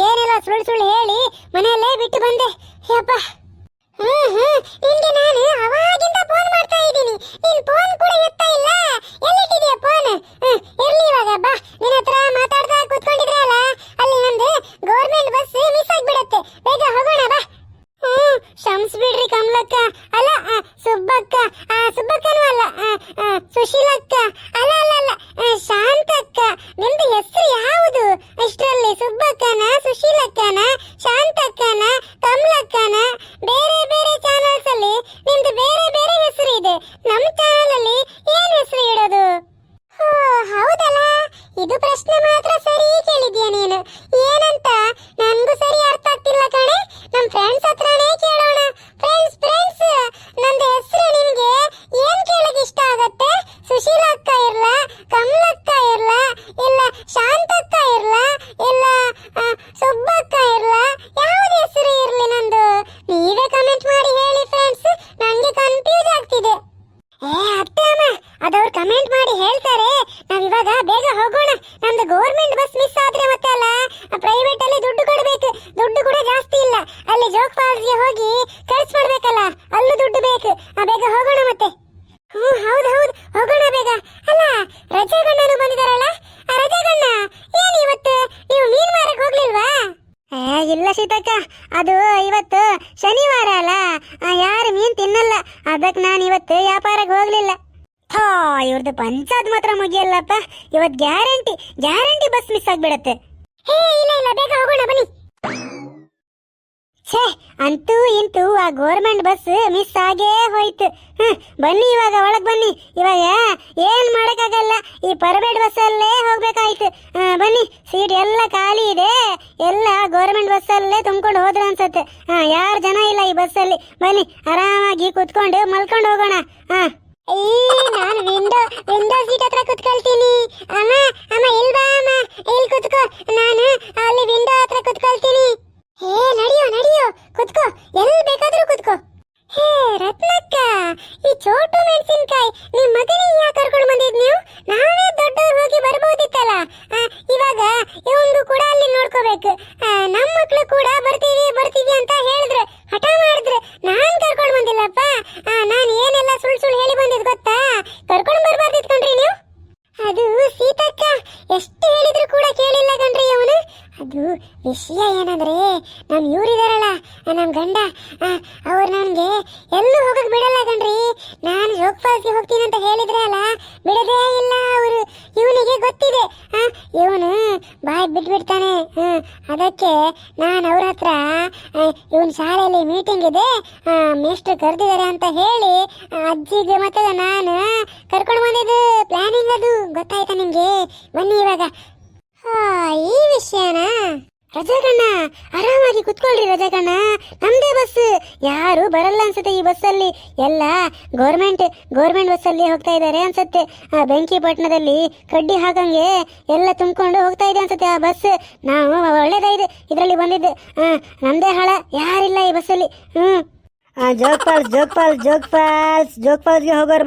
ಏನೆಲ್ಲ ಸುಳ್ಳು ಸುಳ್ಳು ಹೇಳಿ ಮನೆಯಲ್ಲೇ ಬಿಟ್ಟು ಬಂದೆ. ಯಪ್ಪ. ನಿನ್ಗೆ ನಾನು ಅವಾಗಿಂದ ಫೋನ್ ಮಾಡ್ತಾ ಇದ್ದೀನಿ, ನೀನ್ ಫೋನ್ ಕೂಡ ಎತ್ತಾ ಇಲ್ಲ. ಎಲ್ಲಿಟ್ಟಿದ್ಯಾ ಫೋನ್? ಇರ್ಲಿ ಇವಾಗ ಬಾ, ನಿನ್ನ ಹತ್ರ ಮಾತಾಡ್ತಾ ಕೂತ್ಕೊಂಡಿದ್ರಲ್ಲ, ಅಲ್ಲಿ ನಮ್ದು ಗೌರ್ಮೆಂಟ್ ಬಸ್ ಮಿಸ್ ಆಗ್ಬಿಡತ್ತೆ, ಬೇಗ ಹೋಗೋಣ ಬಾ. ಕ್ಷಮಿಸ್ಬಿಡ್ರಿ ಕಮಲಕ್ಕ, ಅಲ್ಲ ಸುಬ್ಬಕ್ಕ, ಸುಬ್ಬಕ್ಕನೂ ಅಲ್ಲ, ಸುಶೀಲಕ್ಕ, ಅಲ್ಲ ಅಲ್ಲ ಅಲ್ಲ ಶಾಂತಕ್ಕ. ನಿಮ್ದು ಹೆಸರು ಯಾವುದು ಇಷ್ಟರಲ್ಲಿ? ಸುಬ್ಬಕ್ಕನ, ಸುಶೀಲಕ್ಕನ, ಶಾಂತಕ್ಕನ, ಕಮಲಕ್ಕನ? ಬೇರೆ ಬೇರೆ ಚಾನಲ್ಸ್ ಅಲ್ಲಿ ನಿಮ್ದು ಬೇರೆ ಬೇರೆ ಹೆಸರು ಇದೆ, ನಮ್ಮ ಚಾನಲ್ ಅಲ್ಲಿ ಏನ್ ಹೆಸರು ಇಡೋದು? ಹೌದಲ್ಲ, ಇದು ಪ್ರಶ್ನೆ ಮಾತ್ರ ಸರಿ ಕೇಳಿದ್ಯಾ ನೀನು. ಏನಂತ ನನ್ಗೂ ಸರಿ ಅರ್ಥ ಆಗ್ತಿಲ್ಲ ಕಣೆ. ನಮ್ ಫ್ರೆಂಡ್ಸ್ ಹತ್ರನೇ ಕೇಳೋಣ. ಫ್ರೆಂಡ್ಸ್ ನಂದು ಹೆಸರು ನಿಮ್ಗೆ ಏನ್ ಕೇಳಕ್ ಇಷ್ಟ ಆಗತ್ತೆ? ಸುಶೀಲಕ್ಕ ಇರ್ಲ, ಕಮಲಕ್ಕ ಇರ್ಲ, ಇಲ್ಲ ಶಾಂತಕ್ಕ ಇರ್ಲ, ಇಲ್ಲ ಸುಬ್ಬಕ್ಕ ಇರ್ಲ, ಯಾವ್ದು ಹೆಸರು ಇರ್ಲಿ ನಂದು? ನೀವೇ ಕಮೆಂಟ್ ಮಾಡಿ ಹೇಳಿ ಫ್ರೆಂಡ್ಸ್, ನಂಗೆ ಕನ್ಫ್ಯೂಸ್ ಆಗ್ತಿದೆ. ಅತ್ತೆ ಅಮ್ಮ, ಅದವ್ರು ಕಮೆಂಟ್ ಮಾಡಿ ಹೇಳ್ತಾರೆ. ನಾವಿವಾಗ ಬೇಗ ಹೋಗೋಣ. ನಮ್ದು ಗೌರ್ಮೆಂಟ್ ಬಸ್ ಮಿಸ್ ಆದ್ರೆ ಮತ್ತೆ ಅಲ್ಲ ಪ್ರೈವೇಟ್ ಅಲ್ಲಿ ದುಡ್ಡು ಕೊಡ್ಬೇಕು, ದುಡ್ಡು ಕೂಡ ಜಾಸ್ತಿ ಇಲ್ಲ. ಅಲ್ಲಿ ಜೋಗ್ ಫಾಲ್ಸ್ಗೆ ಹೋಗಿ ಖರ್ಚು ಮಾಡ್ಬೇಕಲ್ಲ, ಅಲ್ಲೂ ದುಡ್ಡು ಬೇಕು. ಬೇಗ ಹೋಗೋಣ ಮತ್ತೆ. ಹೌದು ಹೋಗೋಣ ಬೇಗ. ಅಲ್ಲ ರಜೆಗಣ್ಣನು ಬಂದಿದಾರಲ್ಲ, ರಜೆಗಣ್ಣ ಏನ್ ಇವತ್ತು ನೀವು ಮೀನ್ ಮಾರಕ್ ಹೋಗ್ಲಿಲ್ವಾ? ಇಲ್ಲ ಸೀತಕ್ಕ, ಅದು ಇವತ್ತು ಶನಿವಾರ ಅಲ್ಲ, ಯಾರು ಮೀನ್ ತಿನ್ನಲ್ಲ, ಅದಕ್ಕೆ ನಾನು ಇವತ್ತು ವ್ಯಾಪಾರಕ್ಕೆ ಹೋಗ್ಲಿಲ್ಲ. ಇವ್ರದ್ದು ಪಂಚಾದ್ ಮಾತ್ರ ಮುಗಿಯಲ್ಲಪ್ಪ, ಇವತ್ತು ಗ್ಯಾರಂಟಿ ಬಸ್ ಮಿಸ್ ಆಗ್ಬಿಡತ್ತೆ. ಇಲ್ಲ ಬೇಗ ಹೋಗೋಣ ಬನ್ನಿ. ಛೇ, ಅಂತೂ ಇಂತೂ ಆ ಗೌರ್ಮೆಂಟ್ ಬಸ್ ಮಿಸ್ ಆಗೇ ಹೋಯ್ತು. ಬನ್ನಿ ಇವಾಗ ಒಳಗ್ ಬನ್ನಿ. ಇವಾಗ ಏನ್ ಮಾಡಕ್ಕಾಗಲ್ಲ, ಈ ಪ್ರೈವೇಟ್ ಬಸ್ ಅಲ್ಲೇ ಹೋಗ್ಬೇಕಾಯ್ತು. ಬನ್ನಿ, ಸೀಟ್ ಎಲ್ಲ ಖಾಲಿ ಇದೆ, ಎಲ್ಲ ಗೌರ್ಮೆಂಟ್ ಬಸ್ ಅಲ್ಲೇ ತುಂಬಿಕೊಂಡು ಹೋದ್ರು ಅನ್ಸತ್ತೆ. ಯಾರು ಜನ ಇಲ್ಲ ಈ ಬಸ್ ಅಲ್ಲಿ. ಬನ್ನಿ, ಆರಾಮಾಗಿ ಕುತ್ಕೊಂಡು ಮಲ್ಕೊಂಡು ಹೋಗೋಣ. ನಾನು ವಿಂಡೋ ಸೀಟ್ ಹತ್ರ ಕುತ್ಕೊಳ್ತೀನಿ. ಅಮ್ಮ ಇಲ್ ಬಾ ಅಮ್ಮ, ಇಲ್ಲಿ ಕುತ್ಕೋ, ನಾನು ಅಲ್ಲಿ ವಿಂಡೋ ಹತ್ರ ಕುತ್ಕೊಳ್ತೀನಿ. ನಡಿಯೋ ಕುತ್ಕೋ, ಎಲ್ಲಿ ಬೇಕಾದ್ರೂ ಕುತ್ಕೋ. ರತ್ನಕ್ಕ, ಈ ಚೋಟು ಮೆಣಸಿನ್ಕಾಯಿ ನಿಮ್ ಮಗನಿಗೆ ಯಾಕೆ ಕರ್ಕೊಂಡು ಬಂದಿದ್ ನೀವು? ನಾವೇ ದೊಡ್ಡವ್ರು ಹೋಗಿ ಬರ್ಬೋದಿತ್ತಲ್ಲ. ಇವಾಗ ಇವಂದು ಕೂಡ ಅಲ್ಲಿ ನೋಡ್ಕೋಬೇಕು. ನಮ್ಮ ಮಕ್ಳು ಕೂಡ ಬರ್ತೀವಿ ಅಂತ ಹೇಳಿದ್ರೆ, ಹಠ ಮಾಡಿದ್ರೆ ನಾನ್ ಕರ್ಕೊಂಡು ಬಂದಿಲ್ಲಪ್ಪ. ನಾನು ಏನೆಲ್ಲ ಸುಳ್ಳು ಹೇಳಿ ಬಂದಿದ್ ಗೊತ್ತಾ? ಕರ್ಕೊಂಡು ಬರ್ಬಾರ್ದಿತ್ ಕಣ್ರಿ ನೀವು. ಅದು ಸೀತಕ್ಕ ಎಷ್ಟು ಹೇಳಿದ್ರು ಕೂಡ ಕೇಳಿಲ್ಲ ಕಣ್ರಿ ಅವನು. ಅದು ವಿಷಯ ಏನಂದ್ರೆ, ನಮ್ ಇವರಿದಾರಲ್ಲ ನಮ್ ಗಂಡ, ಅವ್ರು ನನ್ಗೆ ಎಲ್ಲೂ ಹೋಗಕ್ ಬಿಡಲ್ಲ ಕಣ್ರಿ. ನಾನು ಜೋಗ್ ಫಾಲ್ಸ್ಗೆ ಹೋಗ್ತೀನಿ ಅಂತ ಹೇಳಿದ್ರೆ ಅಲ್ಲ, ಬಿಡದೇ ಇಲ್ಲ ಅವರು. ಇವನಿಗೆ ಗೊತ್ತಿದೆ, ಇವನು ಬಾಯ್ ಬಿಟ್ಬಿಡ್ತಾನೆ. ಅದಕ್ಕೆ ನಾನು ಅವ್ರ ಹತ್ರ ಇವನ್ ಶಾಲೆಯಲ್ಲಿ ಮೀಟಿಂಗ್ ಇದೆ, ಮೇಷ್ಟ್ರು ಕರೆದಿದ್ದಾರೆ ಅಂತ ಹೇಳಿ ಅಜ್ಜಿಗೆ ಮತ್ತೆ ನಾನು ಕರ್ಕೊಂಡು ಬಂದಿದ್ದು ಪ್ಲಾನಿಂಗ್. ಅದು ಗೊತ್ತಾಯ್ತಾ ನಿಮ್ಗೆ? ಬನ್ನಿ ಇವಾಗ. ಈ ವಿಷಯನಾ? ರಜಾಗಣ್ಣ ಆರಾಮಾಗಿ ಕುತ್ಕೊಳ್ರಿ ರಜಾಗಣ್ಣ, ನಮ್ದೇ ಬಸ್, ಯಾರು ಬರಲ್ಲ ಅನ್ಸುತ್ತೆ ಈ ಬಸ್ಸಲ್ಲಿ. ಎಲ್ಲ ಗೌರ್ಮೆಂಟ್ ಬಸ್ ಅಲ್ಲಿ ಹೋಗ್ತಾ ಇದ್ದಾರೆ ಅನ್ಸುತ್ತೆ. ಬೆಂಕಿಪಟ್ಟಣದಲ್ಲಿ ಕಡ್ಡಿ ಹಾಕಂಗೆ ಎಲ್ಲ ತುಂಬಿಕೊಂಡು ಹೋಗ್ತಾ ಇದೆ ಅನ್ಸುತ್ತೆ ಆ ಬಸ್. ನಾವು ಒಳ್ಳೇದಾಗಿದೆ ಇದರಲ್ಲಿ ಬಂದಿದ್ದು. ನಮ್ದೇ ಹಾಳ, ಯಾರಿಲ್ಲ ಈ ಬಸ್ಸಲ್ಲಿ. ಜೋಗ್ ಫಾಲ್ಸ್ಗೆ ಹೋಗೋರು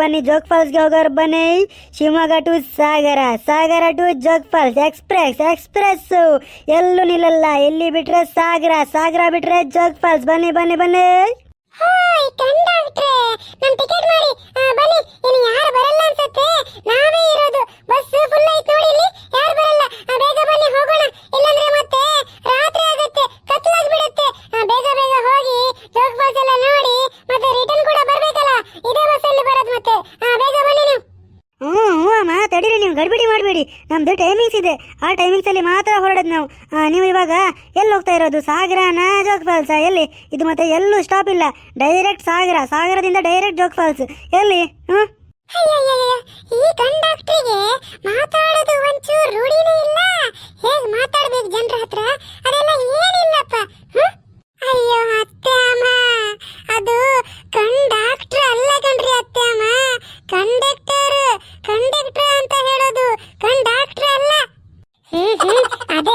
ಬನ್ನಿ. Shivamogga to Sagara to Jog falls express ಎಲ್ಲೂ ನಿಲ್ಲಲ್ಲ. ಎಲ್ಲಿ ಬಿಟ್ರೆ ಸಾಗರ ಬಿಟ್ರೆ ಜೋಗ್ ಫಾಲ್ಸ್. ಬನ್ನಿ. ಹಾಯ್ ಕಂಡಕ್ಟ್ರೆ, ನಮ್ ಟಿಕೆಟ್ ಮಾಡಿ ಬನ್ನಿ. ಇನ್ನು ಯಾರು ಬರಲ್ಲ ಅನ್ಸುತ್ತೆ, ನಾವೇ ಇರೋದು. ಬಸ್ ಫುಲ್ ಐತ್ ನೋಡಿ, ಇಲ್ಲಿ ಯಾರು ಬರಲ್ಲ. ಬೇಗ ಬನ್ನಿ, ಹೋಗೋಣ, ಇಲ್ಲಾಂದ್ರೆ ಮತ್ತೆ ರಾತ್ರಿ ಆಗುತ್ತೆ, ಕತ್ಲಾಗ್ಬಿಡುತ್ತೆ. ಬೇಗ ಹೋಗಿ ಜೋಗ್ ಫಾಲ್ಸ್ ಎಲ್ಲ ನೋಡಿ ಮತ್ತೆ ರಿಟರ್ನ್ ಕೂಡ ಬರ್ಬೇಕಲ್ಲ, ಇದೇ ಬಸ್ ಅಲ್ಲಿ ಬರೋದು ಮತ್ತೆ. ಬೇಗ ಬನ್ನಿ ನೀವು. ಅಮ್ಮ ತಡೀರಿ, ನೀವು ಗಡ್ಬಿಡಿ ಮಾಡಬೇಡಿ. ನಮ್ದು ಟೈಮಿಂಗ್ಸ್ ಇದೆ, ಆ ಟೈಮಿಂಗ್ಸ್ ಅಲ್ಲಿ ಮಾತ್ರ ಹೊರಡೋದು ನಾವು. ನೀವು ಇವಾಗ ಎಲ್ಲಿ ಹೋಗ್ತಾ ಇರೋದು? ಸಾಗರನ ಜೋಗ್ ಫಾಲ್ಸ್? ಎಲ್ಲಿ ಇದು? ಮತ್ತೆ ಎಲ್ಲೂ ಸ್ಟಾಪ್ ಇಲ್ಲ, ಡೈರೆಕ್ಟ್ ಸಾಗರದಿಂದ ಡೈರೆಕ್ಟ್ ಜೋಗ್ ಫಾಲ್ಸ್. ಎಲ್ಲಿ? ಈ ಕಂಡಕ್ಟರ್ಗೆ ಮಾತಾಡೋದು ಒಂಚೂರು ರೂಢಿನೇ ಇಲ್ಲ. ಹೇಗೆ ಮಾತಾಡ್ಬೇಕು ಜನರ ಹತ್ರ, ಅದೆಲ್ಲ ಏನಿಲ್ಲಪ್ಪ. ಅಯ್ಯೋ ಅತ್ತೆ ಅಮ್ಮ, ಅದು ಕಂಡಕ್ಟರ್ ಅಲ್ಲ ಕಣ್ರಿ ಅತ್ತೆ ಅಮ್ಮ, ಕಂಡಕ್ಟರ್ ಅಂತ ಹೇಳೋದು, ಕಂಡಕ್ಟರ್ ಅಲ್ಲ. ಅದೇ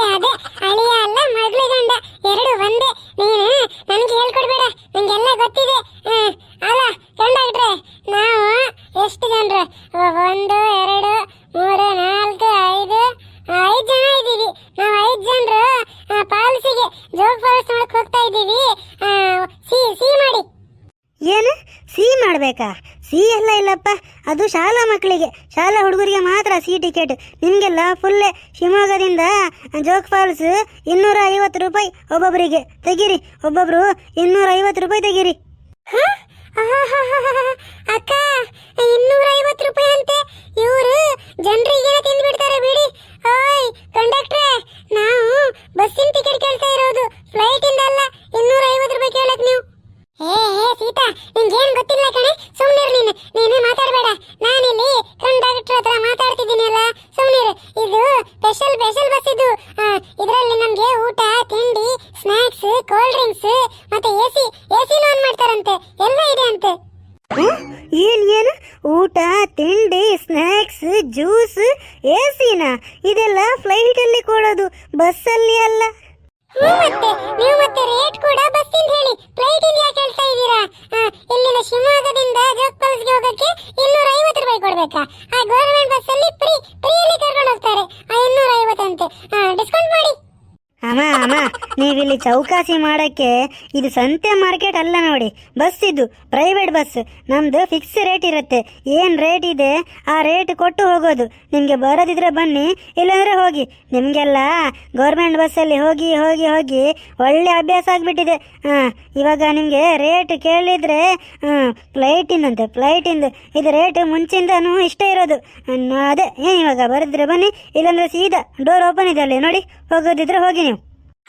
ಅಳಿಯ ಅಲ್ಲ ಮಗಳ ಗಂಡ, ಎರಡು ಒಂದೇ. ನೀನು ನನಗೆ ಹೇಳ್ಕೊಡ್ಬೇಡ, ನಂಗೆಲ್ಲ ಗೊತ್ತಿದೆ. ಅಲ್ಲ ಕಂಡಕ್ಟ್ರೆ, ನಾವು ಎಷ್ಟು ಜನರು? 1 2 3 4 5 ಜನ ಇದ್ದೀವಿ. ನಾವು 5 ಜನರು ಪಾಲಿಸಿಗೆ ಇದ್ದೀವಿ. ಸಿಹಿ ಮಾಡಿ. ಏನು ಸಿಹಿ ಮಾಡಬೇಕಾ? ಸಿಹಿ ಎಲ್ಲ ಇಲ್ಲಪ್ಪ, ಅದು ಶಾಲಾ ಮಕ್ಕಳಿಗೆ, ಶಾಲಾ ಹುಡುಗರಿಗೆ ಮಾತ್ರ ಸಿಹಿ ಟಿಕೆಟ್. ನಿಮಗೆಲ್ಲ ಫುಲ್ಲೇ. ಶಿವಮೊಗ್ಗದಿಂದ ಜೋಗ್ ಫಾಲ್ಸ್ 250 ರೂಪಾಯಿ ಒಬ್ಬೊಬ್ಬರಿಗೆ. ತೆಗೀರಿ, ಒಬ್ಬೊಬ್ರು 250 ರೂಪಾಯಿ ತೆಗೀರಿ. ಅಕ್ಕ 250 ರೂಪಾಯಿ ಅಂತೆ. ಇವರು ಜನರಿಗೆ ತಿಂದ್ಬಿಡ್ತಾರೆ ಬಿಡಿ. ಓಯ್ ಕಂಡಕ್ಟ್ರೆ, ನಾವು ಬಸ್ಸಿನ ಟಿಕೆಟ್ ಕೇಳ್ತಾ ಇರೋದು, ಫ್ಲೈಟ್ ಇಂದ ಅಲ್ಲ. 250 ರೂಪಾಯಿ ಕೇಳಕ್ ನೀವು. ಹೇ ಸೀತಾ, ನಿಂಗೇನ್ ಗೊತ್ತಿಲ್ಲ ಕಣೆ, ಸುಮ್ನಿರು ನೀನು ಮಾತಾಡಬೇಡ. ನಾನಿಲ್ಲಿ ಕಂಡಕ್ಟರ್ ಹತ್ರ ಮಾತಾಡ್ತಿದ್ದೀನಲ್ಲ, ಸುಮ್ನಿರು. ಇದು ಸ್ಪೆಷಲ್ ಬಸ್ ಇದು. ಇದರಲ್ಲಿ ನಮ್ಗೆ ಊಟ, ತಿಂಡಿ, ಸ್ನಾಕ್ಸ್, ಕೋಲ್ಡ್ ಡ್ರಿಂಕ್ಸ್ ಮತ್ತೆ ಎಸಿ ಲೋನ್ ಮಾಡ್ತಾರಂತೆ, ಎಲ್ಲ ಇದೆ ಅಂತೆ. ಏನು ಊಟ, ತಿಂಡಿ, ಸ್ನ್ಯಾಕ್ಸ್, ಜ್ಯೂಸ್, ಎಸಿನ? ಇದೆಲ್ಲ ಫ್ಲೈಟ್ ಅಲ್ಲಿ ಕೊಡೋದು, ಬಸ್ಸಲ್ಲಿ ಅಲ್ಲ. ಮತ್ತೆ ನೀವು ಮತ್ತೆ ರೇಟ್ ಕೂಡ ಬಸ್ಸಿಂದ ಹೇಳಿ, ಫ್ಲೈಟ್ ಇಂದ ಯಾಕೆ ಹೇಳ್ತಾ ಇದ್ದೀರಾ? ಇಲ್ಲಿಂದ ಶಿವಮೊಗ್ಗದಿಂದ ಜೋಗ್ ಫಾಲ್ಸ್ಗೆ ಹೋಗಕ್ಕೆ 250 ರೂಪಾಯಿ ಕೊಡ್ಬೇಕಾ? ಆ ಗವರ್ನಮೆಂಟ್ ಬಸ್ ಅಲ್ಲಿ ಫ್ರೀಯಲ್ಲಿ ಕರ್ಕೊಂಡು ಹೋಗ್ತಾರೆ. 250 ಅಂತೆ. ಡಿಸ್ಕೌಂಟ್ ಮಾಡಿ. ಅಮ್ಮ, ನೀವಿಲ್ಲಿ ಚೌಕಾಸಿ ಮಾಡಕ್ಕೆ, ಇದು ಸಂತೆ ಮಾರ್ಕೆಟ್ ಅಲ್ಲ ನೋಡಿ. ಬಸ್ ಇದು ಪ್ರೈವೇಟ್ ಬಸ್. ನಮ್ದು ಫಿಕ್ಸ್ ರೇಟ್ ಇರುತ್ತೆ. ಏನು ರೇಟ್ ಇದೆ ಆ ರೇಟ್ ಕೊಟ್ಟು ಹೋಗೋದು. ನಿಮಗೆ ಬರೋದಿದ್ರೆ ಬನ್ನಿ, ಇಲ್ಲಾಂದ್ರೆ ಹೋಗಿ. ನಿಮಗೆಲ್ಲ ಗೌರ್ಮೆಂಟ್ ಬಸ್ಸಲ್ಲಿ ಹೋಗಿ ಹೋಗಿ ಹೋಗಿ ಒಳ್ಳೆ ಅಭ್ಯಾಸ ಆಗಿಬಿಟ್ಟಿದೆ. ಇವಾಗ ನಿಮಗೆ ರೇಟ್ ಕೇಳಿದರೆ ಫ್ಲೈಟಿಂದು ಇದು ರೇಟ್ ಮುಂಚಿಂದನೂ ಇಷ್ಟೇ ಇರೋದು. ಅದೇ ಏನು, ಇವಾಗ ಬರೋದಿದ್ರೆ ಬನ್ನಿ, ಇಲ್ಲಾಂದ್ರೆ ಸೀದಾ ಡೋರ್ ಓಪನ್ ಇದೆ ಅಲ್ಲಿ ನೋಡಿ, ಹೋಗೋದಿದ್ರೆ ಹೋಗಿ ನೀವು.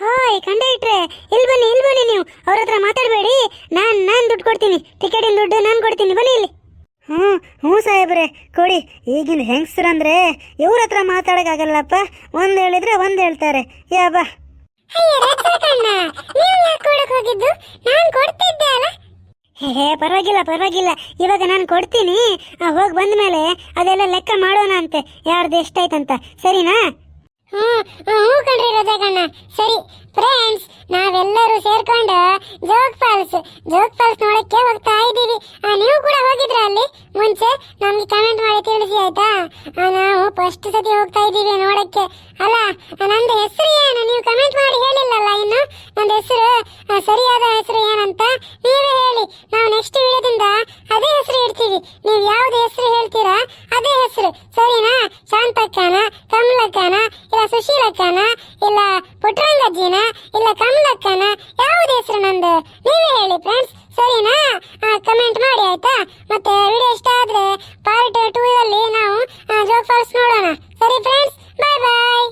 ಹಾಯ್ ಕಂಡಕ್ಟ್ರೆ, ಇಲ್ಲಿ ಬನ್ನಿ ನೀವು. ಅವ್ರ ಹತ್ರ ಮಾತಾಡಬೇಡಿ. ನಾನು ದುಡ್ಡು ಕೊಡ್ತೀನಿ, ಟಿಕೆಟಿನ ದುಡ್ಡು ನಾನು ಕೊಡ್ತೀನಿ, ಬನ್ನಿ ಇಲ್ಲಿ. ಹ್ಞೂ ಸಾಹೇಬ್ರೆ, ಕೊಡಿ. ಈಗಿನ ಹೆಂಗಸ್ರಂದ್ರೆ ಇವ್ರ ಹತ್ರ ಮಾತಾಡೋಕ್ಕಾಗಲ್ಲಪ್ಪ. ಒಂದು ಹೇಳಿದ್ರೆ ಒಂದು ಹೇಳ್ತಾರೆ. ಬಾ. ನೀವು ಯಾಕೆ ಕೊಡಕ್ ಹೋಗಿದ್ದು? ನಾನು ಕೊಡ್ತಿದ್ದೆ ಅಲ್ಲ. ಪರವಾಗಿಲ್ಲ, ಇವಾಗ ನಾನು ಕೊಡ್ತೀನಿ. ಹೋಗಿ ಬಂದ ಮೇಲೆ ಅದೆಲ್ಲ ಲೆಕ್ಕ ಮಾಡೋಣ ಅಂತೆ, ಯಾರ್ದು ಎಷ್ಟಾಯ್ತಂತ. ಸರಿನಾ? ಹ್ಞೂ ಕಣ್ರಿ ರಜಾಕಣ್ಣ. ಸರಿ ಫ್ರೆಂಡ್ಸ್, ನಾವೆಲ್ಲರೂ ಸೇರ್ಕೊಂಡು ಜೋಗ್ ಫಾಲ್ಸ್ ನೋಡಕ್ಕೆ ಹೋಗ್ತಾ ಇದ್ದೀವಿ. ನೀವು ಕೂಡ ಹೋಗಿದ್ರ ಅಲ್ಲಿ ಮುಂಚೆ? ನಮ್ಗೆ ಕಮೆಂಟ್ ಮಾಡಿ ತಿಳಿಸಿ ಆಯ್ತಾ? ನಾವು ಫಸ್ಟ್ ಸತಿ ಹೋಗ್ತಾ ಇದ್ದೀವಿ ನೋಡಕ್ಕೆ. ಅಲ್ಲ, ನಂದು ಹೆಸರು ಏನು ನೀವು ಕಮೆಂಟ್ ಮಾಡಿ ಹೇಳಿಲ್ಲಲ್ಲ ಇನ್ನು. ನಂದು ಹೆಸರು, ಸರಿಯಾದ ಹೆಸರು ಏನಂತ ನೀವೇ ಹೇಳಿ. ನಾವು ನೆಕ್ಸ್ಟ್ ವಿಡಿಯೋದಿಂದ ಅದೇ ಹೆಸರು ಇಡ್ತೀವಿ. ನೀವು ಯಾವ್ದು ಹೆಸರು ಹೇಳ್ತೀರಾ ಅದೇ ಹೆಸರು, ಸರಿನಾ? ಶಾಂತಕ್ಕನ, ಕಮಲಕ್ಕನ, ಇಲ್ಲ ಸುಶೀಲಕ್ಕನ, ಇಲ್ಲ ಪುಟ್ರಂಗಜ್ಜಿನ, ಇಲ್ಲ ಕಮಲಕ್ಕನ, ಯಾವ್ದು ಹೆಸರು ನಂದು ನೀವೇ ಹೇಳಿ ಫ್ರೆಂಡ್ಸ್, ಸರಿನಾ? ಕಮೆಂಟ್ ಮಾಡಿ ಆಯ್ತಾ? ಮತ್ತೆ ವಿಡಿಯೋ ಇಷ್ಟ ಆದ್ರೆ ಪಾರ್ಟ್ 2 ಅಲ್ಲಿ ನಾವು ಜೋಗ್ ಫಾಲ್ಸ್ ನೋಡೋಣ. ಸರಿ ಫ್ರೆಂಡ್ಸ್, ಬಾಯ್ ಬಾಯ್.